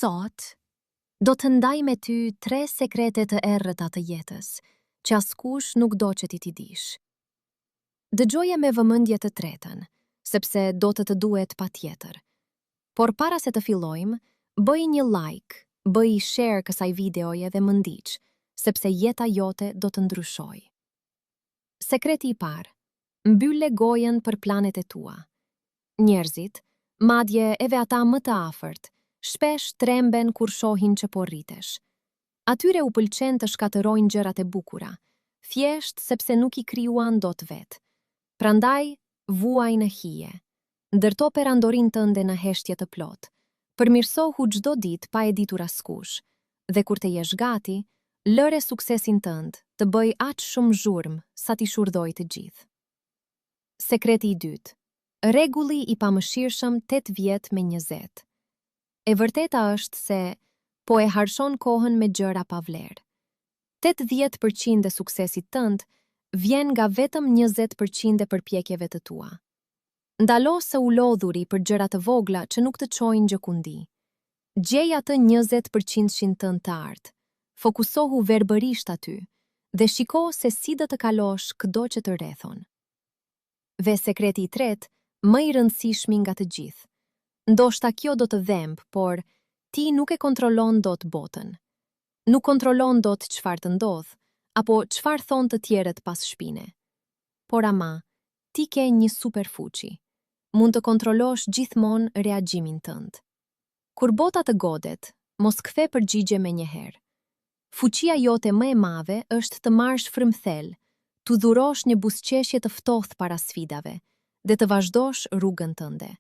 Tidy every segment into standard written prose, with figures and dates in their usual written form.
Sot, do të ndaj me ty 3 sekrete të errëta të jetës, që askush nuk do që ti t'i dish. Dëgjoje me vëmendje të tretën, sepse do të duhet patjetër. Por para se të fillojmë, bëj një like, bëj share kësaj videoje dhe më ndiq, sepse jeta jote do të ndryshoj. Sekreti I parë, mbylle gojen për planet e tua. Njerëzit, madje edhe ata më të afërt, shpesh tremben kur shohin që po rritesh. Atyre u pëlqen të shkatërrojnë gjërat e bukura, thjesht sepse nuk I krijuan dot vet. Prandaj, vuaj në hije. Ndërto perandorin tënde në heshtje të plot. Përmirësohu çdo ditë pa e ditur askush. Dhe kur të jesh gati, lëre suksesin tënd të bëj aq shumë zhurmë sa ti shurdhoj të gjithë. Sekreti I dytë. Rregulli I pamëshirshëm 8 vjet me 20. E vërteta është se po e harshon kohën me gjëra pa vlerë. 80% e suksesit tënd vjen nga vetëm 20% e përpjekjeve të tua. Ndalo së u lodhuri për gjëra të vogla që nuk të çojnë gjëkundi. Gjej atë 20% tënd të artë. Fokusohu verbërisht aty dhe shiko se si do të kalosh çdo që të rrethon. Dhe sekreti I tretë, më I rëndësishmi nga të gjithë. Ndoshta kjo do të dhemb, por ti nuk e kontrollon dot botën. Nuk kontrollon dot çfarë të ndodh, apo çfarë thon të tjerët pas shpine. Por ama, ti ke një superfuqi. Mund të kontrollosh gjithmonë reagjimin tënd. Kur bota të godet, mos kthe përgjigje menjëherë. Fuqia jote më e madhe është të marrësh frymthel, të dhurosh një buzëqeshje të ftohtë para sfidave dhe të vazhdosh rrugën tënde.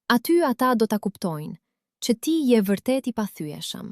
Aty ata do ta kuptojnë që ti je vërtet I pathyeshëm.